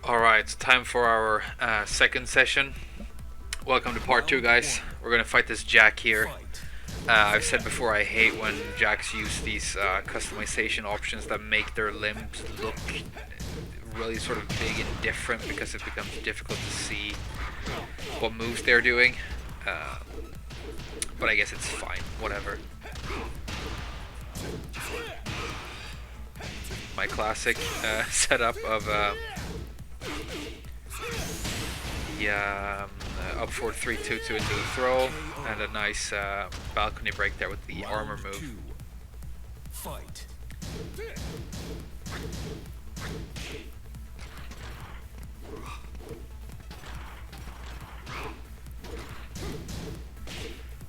Alright, it's time for our second session. Welcome to part 2, guys. We're gonna fight this Jack here. I've said before, I hate when Jacks use these customization options that make their limbs look really sort of big and different because it becomes difficult to see what moves they're doing. But I guess it's fine, whatever. My classic setup of up forward 3-2-2 into the throw, and a nice balcony break there with the armor move. Fight.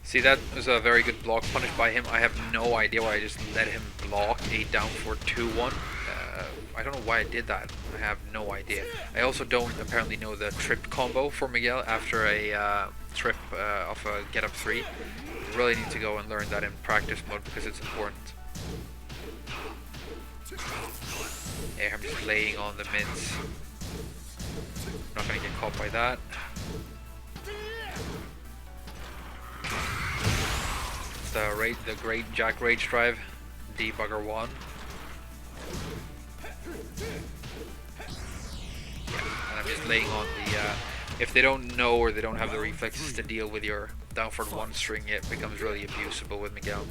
See, that was a very good block punish by him. I have no idea why I just let him block a down forward 2-1. I don't know why I did that. I have no idea. I also don't apparently know the trip combo for Miguel after a trip of a get up 3. Really need to go and learn that in practice mode because it's important. Yeah, I'm just laying on the mids. Not gonna get caught by that. The great Jack Rage Drive, Debugger 1. Yeah, and I'm just laying on the, if they don't know or they don't have the reflexes to deal with your down forward 1 string, it becomes really abusable with Miguel.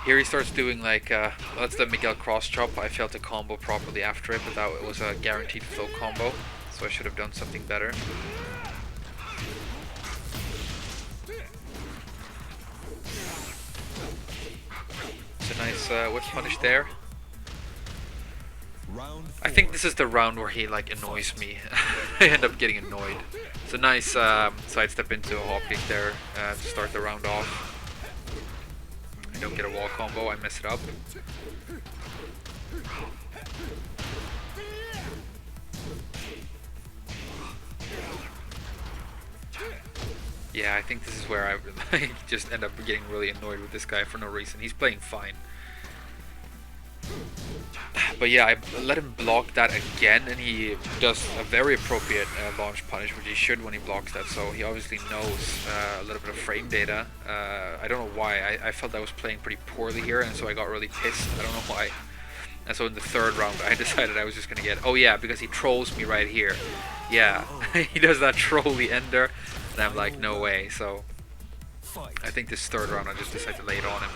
Here he starts doing like, that's the Miguel cross chop. I failed to combo properly after it, but that was a guaranteed flow combo, so I should have done something better. It's a nice whip punish there. I think this is the round where he like annoys me. I end up getting annoyed. It's a nice sidestep into a hop kick there to start the round off. I don't get a wall combo, I mess it up. Yeah, I think this is where I just end up getting really annoyed with this guy for no reason. He's playing fine. But yeah, I let him block that again, and he does a very appropriate launch punish, which he should when he blocks that, so he obviously knows a little bit of frame data. I don't know why, I felt I was playing pretty poorly here, and so I got really pissed. I don't know why. And so in the third round, I decided I was just going to get... Oh yeah, because he trolls me right here. Yeah, he does that trolly ender, and I'm like, no way. So I think this third round, I just decided to lay it on him.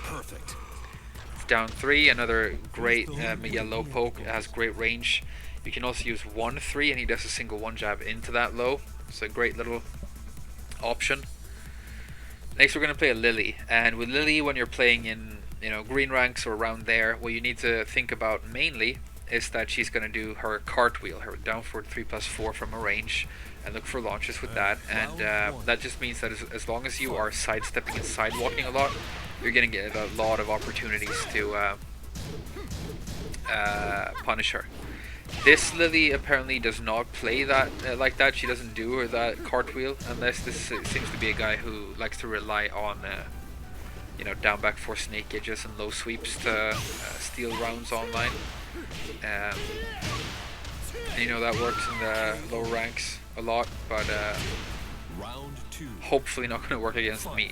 Perfect. It's down 3, another great Miguel low poke. It has great range. You can also use 1-3, and he does a single one jab into that low. It's a great little option. Next, we're going to play a Lily, and with Lily, when you're playing in green ranks or around there, what you need to think about mainly is that she's going to do her cartwheel, her down forward 3+4 from a range, and look for launches with that. And that just means that as long as you are sidestepping and sidewalking a lot, you're going to get a lot of opportunities to punish her. This Lily apparently does not play that like that. She doesn't do that cartwheel unless this seems to be a guy who likes to rely on down back 4 snake edges and low sweeps to steal rounds online. And that works in the lower ranks a lot, but hopefully not going to work against me.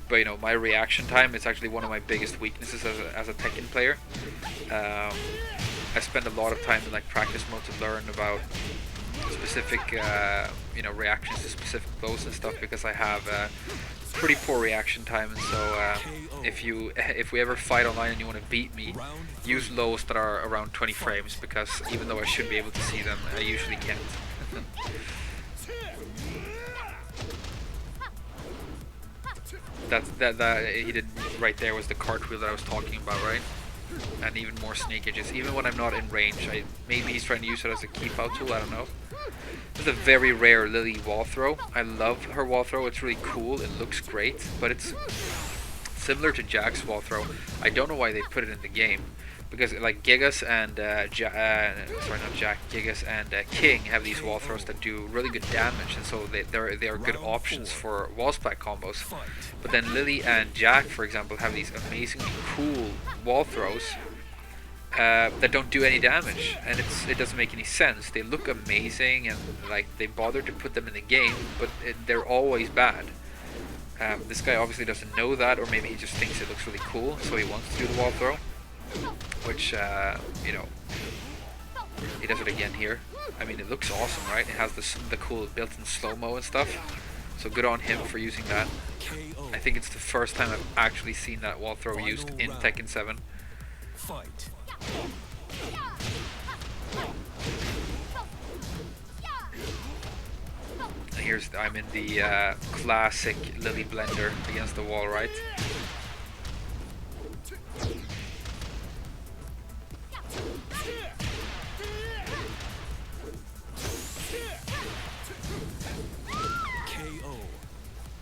But my reaction time is actually one of my biggest weaknesses as a Tekken player. I spend a lot of time in like practice mode to learn about specific reactions to specific blows and stuff, because I have pretty poor reaction time, and so if we ever fight online and you want to beat me, use lows that are around 20 frames, because even though I should be able to see them, I usually can't. That he did right there was the cartwheel that I was talking about, right? And even more snake edges, even when I'm not in range. Maybe he's trying to use it as a keep out tool, I don't know. This is a very rare Lily wall throw. I love her wall throw, it's really cool, it looks great, but it's similar to Jack's wall throw. I don't know why they put it in the game, because like Gigas and sorry, not Jack, Gigas and King have these wall throws that do really good damage, and so they are good options for wall splat combos. But then Lily and Jack, for example, have these amazingly cool wall throws that don't do any damage, and it doesn't make any sense. They look amazing, and like they bother to put them in the game, but they're always bad. This guy obviously doesn't know that, or maybe he just thinks it looks really cool, so he wants to do the wall throw, which you know, he does it again here. I mean, it looks awesome, right? It has the cool built-in slow-mo and stuff, so good on him for using that. I think it's the first time I've actually seen that wall throw used in Tekken 7. Fight. Here's, I'm in the classic Lily blender against the wall, right?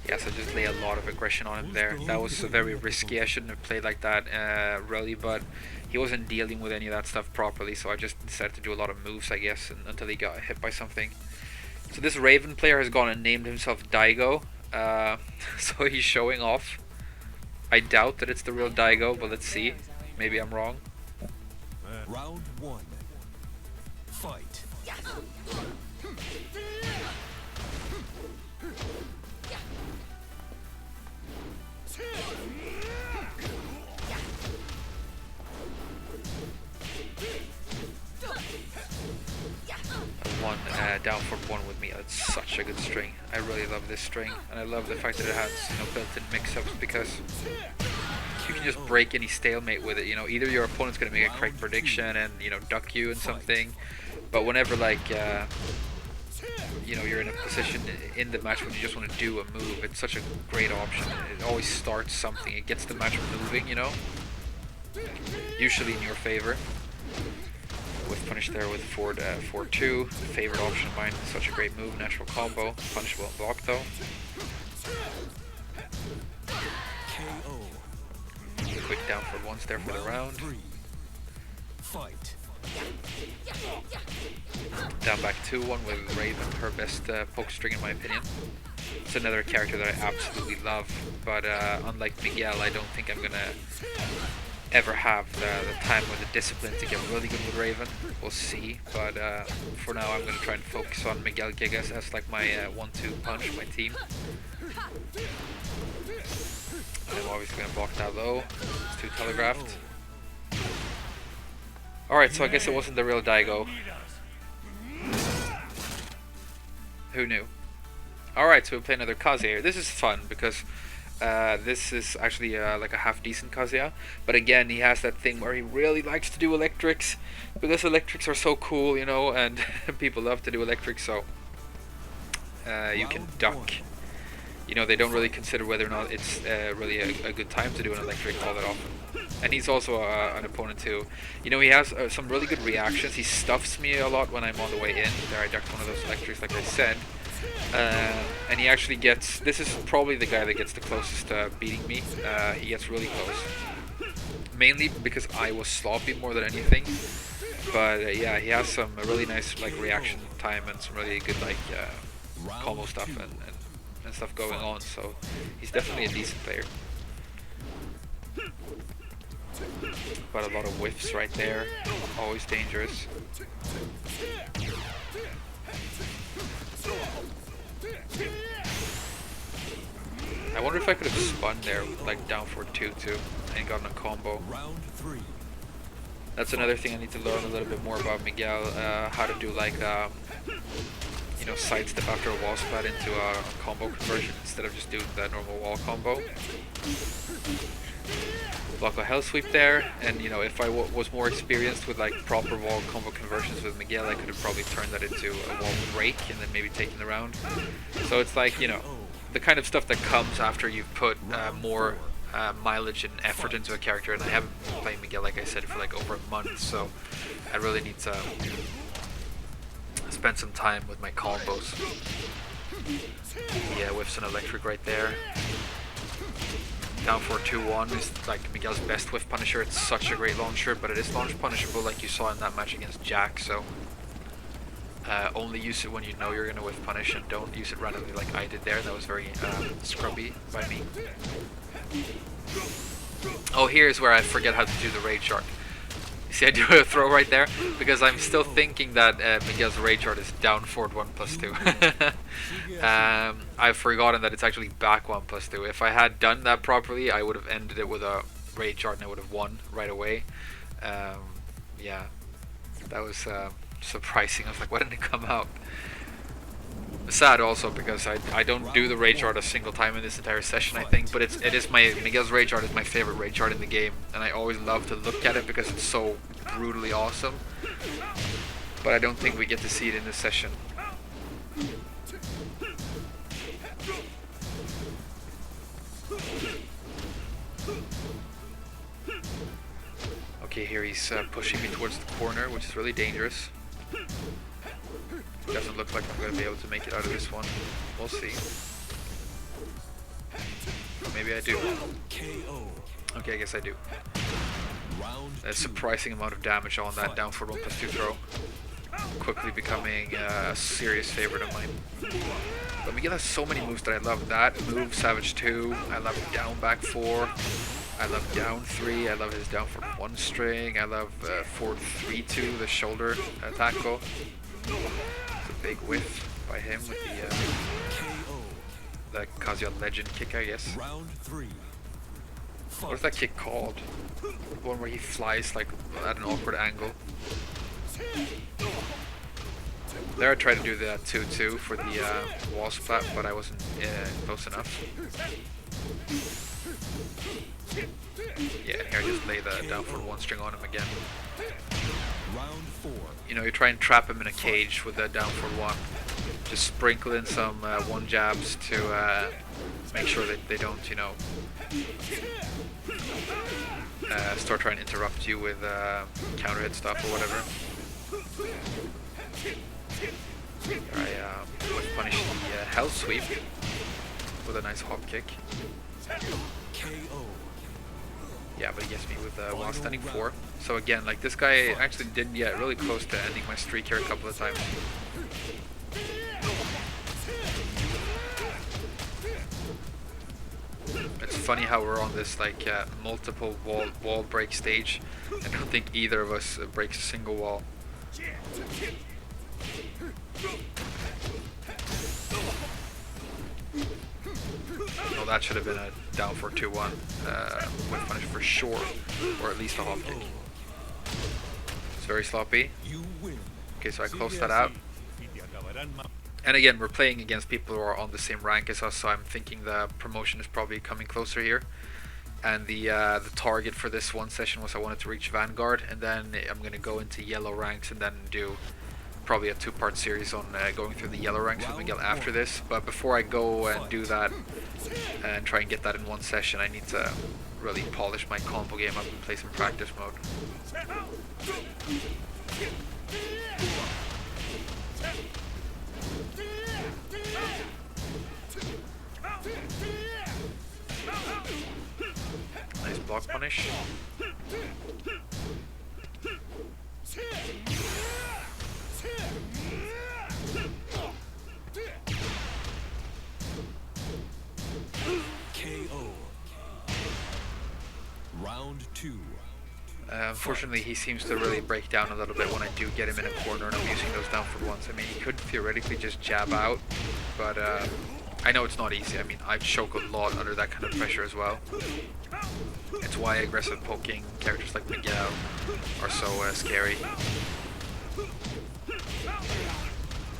Yes, I just lay a lot of aggression on him there. That was very risky. I shouldn't have played like that really, but he wasn't dealing with any of that stuff properly, so I just decided to do a lot of moves, I guess, until he got hit by something. So this Raven player has gone and named himself Daigo, so he's showing off. I doubt that it's the real Daigo, but let's see. Maybe I'm wrong. Round 1. Fight. One down for one with me. That's such a good string. I really love this string, and I love the fact that it has, you know, built-in mix-ups, because you can just break any stalemate with it. You know, either your opponent's gonna make a correct prediction and, you know, duck you in something, but whenever like you know, you're in a position in the match when you just want to do a move, it's such a great option. It always starts something. It gets the match moving, you know, usually in your favor. With punish there with 4-2, favorite option of mine. Such a great move, natural combo. Punish won't block though. Quick down for once there for the round. Fight. Down back 2-1 with Raven, her best poke string in my opinion. It's another character that I absolutely love, but unlike Miguel, I don't think I'm gonna ever have the time or the discipline to get really good with Raven. We'll see, but for now I'm gonna try and focus on Miguel Gigas as like my 1-2 punch, my team. And I'm obviously gonna block that low. It's too telegraphed. Alright, so I guess it wasn't the real Daigo. Who knew? Alright, so we'll play another Kazuya here. This is fun because this is actually like a half decent Kazuya, but again he has that thing where he really likes to do electrics, because electrics are so cool, you know, and people love to do electrics, so you can duck. You know, they don't really consider whether or not it's really a good time to do an electric all that often. And he's also an opponent too. You know, he has some really good reactions. He stuffs me a lot when I'm on the way in. There I ducked one of those electrics like I said. And he actually gets, this is probably the guy that gets the closest to beating me. He gets really close. Mainly because I was sloppy more than anything. But yeah, he has some really nice like reaction time and some really good like combo stuff and stuff going on. So he's definitely a decent player. But a lot of whiffs right there. Always dangerous. I wonder if I could have spun there, like down for 2-2 and gotten a combo. That's another thing I need to learn a little bit more about Miguel, how to do like, you know, sidestep after a wall splat into a combo conversion instead of just doing the normal wall combo. Block a hell sweep there, and you know, if I was more experienced with like proper wall combo conversions with Miguel, I could have probably turned that into a wall break and then maybe taken the round. So it's like, you know, the kind of stuff that comes after you've put more mileage and effort into a character, and I haven't been playing Miguel, like I said, for like over a month, so I really need to spend some time with my combos. Yeah, whiffs an electric right there. Down for 2-1 is like Miguel's best whiff punisher. It's such a great launcher, but it is launch punishable like you saw in that match against Jack, so only use it when you know you're going to whiff punish, and don't use it randomly like I did there. That was very scrubby by me. Oh, here's where I forget how to do the Rage Art. See, I do a throw right there because I'm still thinking that Miguel's Rage Art is down forward 1+2. I've forgotten that it's actually back 1+2. If I had done that properly, I would have ended it with a Rage Art and I would have won right away. Yeah, that was surprising. I was like, why didn't it come out? Sad also because I don't do the Rage Art a single time in this entire session, I think, but Miguel's Rage Art is my favorite Rage Art in the game, and I always love to look at it because it's so brutally awesome. But I don't think we get to see it in this session. Okay, here he's pushing me towards the corner, which is really dangerous. Doesn't look like I'm going to be able to make it out of this one. We'll see. Maybe I do. Okay, I guess I do. A surprising amount of damage on that down for 1+2 throw. Quickly becoming a serious favorite of mine. But Miguel has so many moves that I love. That move, Savage 2. I love down back 4. I love down 3. I love his down for 1 string. I love forward 3-2, the shoulder tackle. It's a big whiff by him with the Kazuya Legend kick, I guess. What is that kick called? The one where he flies like at an awkward angle. There I tried to do that 2-2 for the wall splat, but I wasn't close enough. Yeah, here I just lay the down for 1 string on him again. You know, you try and trap him in a cage with the down for 1. Just sprinkle in some 1 jabs to make sure that they don't, you know, start trying to interrupt you with counter hit stuff or whatever. Here I would punish the hell sweep with a nice hop kick. Yeah, but he gets me with while standing 4. So again, like this guy actually did get really close to ending my streak here a couple of times. It's funny how we're on this like multiple wall break stage. I don't think either of us breaks a single wall. Well, that should have been a down for 2-1 with punish for sure, or at least a hop kick. It's very sloppy. Okay, so I close that out. And again, we're playing against people who are on the same rank as us, so I'm thinking the promotion is probably coming closer here. And the target for this one session was I wanted to reach Vanguard, and then I'm going to go into yellow ranks and then do probably a 2-part series on going through the yellow ranks with Miguel after this. But before I go and do that and try and get that in one session, I need to really polish my combo game up and play some practice mode. Nice block punish. KO. Round 2. Unfortunately, he seems to really break down a little bit when I do get him in a corner and I'm using those down for 1s. I mean, he could theoretically just jab out, but I know it's not easy. I mean, I choke a lot under that kind of pressure as well. It's why aggressive poking characters like Miguel are so scary.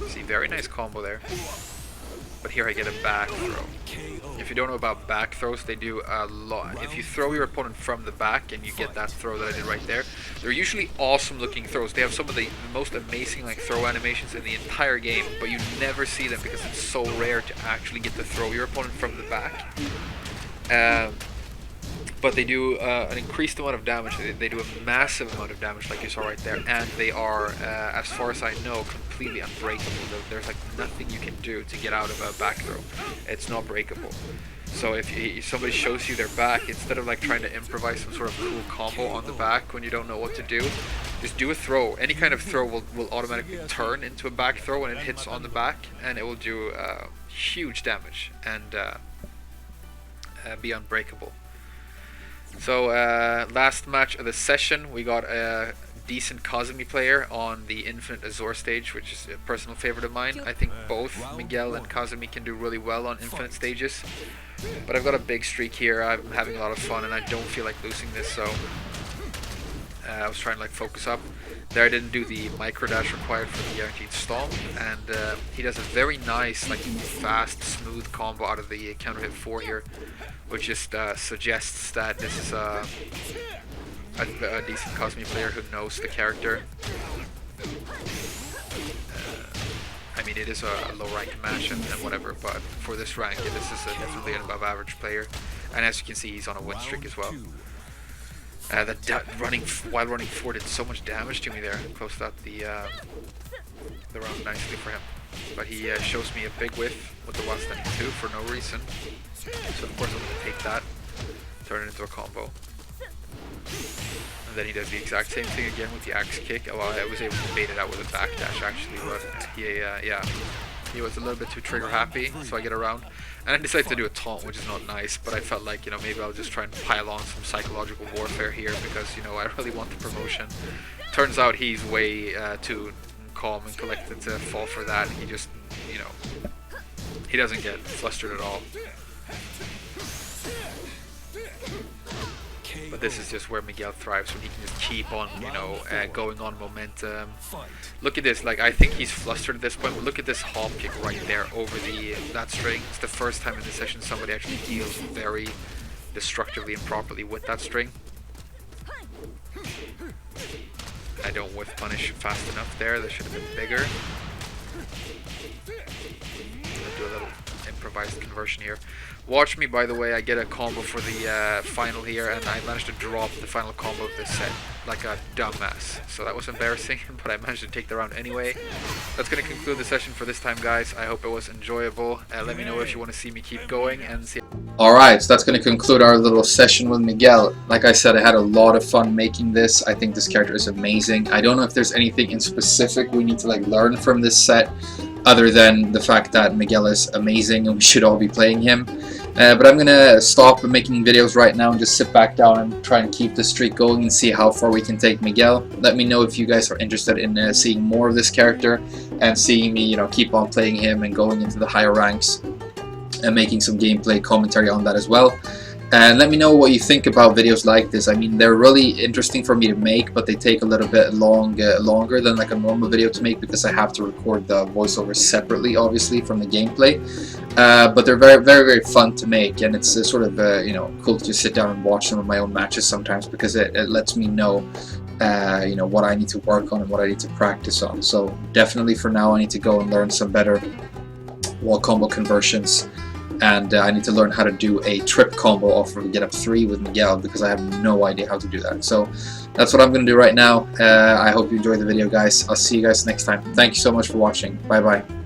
See, very nice combo there. But here I get a back throw. If you don't know about back throws, they do a lot. If you throw your opponent from the back and you get that throw that I did right there, they're usually awesome looking throws. They have some of the most amazing like throw animations in the entire game, but you never see them because it's so rare to actually get to throw your opponent from the back. But they do an increased amount of damage. They do a massive amount of damage like you saw right there, and they are, as far as I know, completely unbreakable. There's like nothing you can do to get out of a back throw. It's not breakable. So if somebody shows you their back, instead of like trying to improvise some sort of cool combo on the back when you don't know what to do, just do a throw. Any kind of throw will automatically turn into a back throw when it hits on the back, and it will do huge damage and be unbreakable. So last match of the session, we got a decent Kazumi player on the Infinite Azor stage, which is a personal favorite of mine. I think both Miguel and Kazumi can do really well on Infinite stages, but I've got a big streak here. I'm having a lot of fun and I don't feel like losing this, so I was trying to like focus up. There I didn't do the micro dash required for the guaranteed stomp, and he does a very nice, like fast, smooth combo out of the counter hit 4 here, which just suggests that this is a decent Kazumi player who knows the character. I mean, it is a low rank match and whatever, but for this rank, this is definitely an above average player. And as you can see, he's on a win streak as well. While running 4 did so much damage to me there. Closed out the round nicely for him. But he shows me a big whiff with the while standing 2 for no reason. So of course I'm going to take that, turn it into a combo. And then he does the exact same thing again with the axe kick. Well, I was able to bait it out with a backdash actually, but he was a little bit too trigger happy, so I get around. And I decided to do a taunt, which is not nice, but I felt like, you know, maybe I'll just try and pile on some psychological warfare here because, you know, I really want the promotion. Turns out he's way too calm and collected to fall for that. He just, you know, he doesn't get flustered at all. But this is just where Miguel thrives, when he can just keep on, you know, going on momentum. Look at this, like I think he's flustered at this point, but look at this hop kick right there over that string. It's the first time in the session somebody actually deals very destructively and properly with that string. I don't whiff punish fast enough there, that should have been bigger. I'll do a little improvised conversion here. Watch me, by the way, I get a combo for the final here, and I managed to drop the final combo of this set like a dumbass. So that was embarrassing, but I managed to take the round anyway. That's going to conclude the session for this time, guys. I hope it was enjoyable. Let me know if you want to see me keep going and see. Alright, so that's going to conclude our little session with Miguel. Like I said, I had a lot of fun making this. I think this character is amazing. I don't know if there's anything in specific we need to like learn from this set, other than the fact that Miguel is amazing and we should all be playing him. But I'm gonna stop making videos right now and just sit back down and try and keep the streak going and see how far we can take Miguel. Let me know if you guys are interested in seeing more of this character and seeing me, you know, keep on playing him and going into the higher ranks and making some gameplay commentary on that as well. And let me know what you think about videos like this. I mean, they're really interesting for me to make, but they take a little bit longer than like a normal video to make because I have to record the voiceover separately, obviously, from the gameplay. But they're very fun to make, and it's sort of you know, cool to just sit down and watch some of my own matches sometimes because it lets me know you know, what I need to work on and what I need to practice on. So definitely for now I need to go and learn some better wall combo conversions. And I need to learn how to do a trip combo off of get up 3 with Miguel because I have no idea how to do that. So that's what I'm going to do right now. I hope you enjoyed the video, guys. I'll see you guys next time. Thank you so much for watching. Bye bye.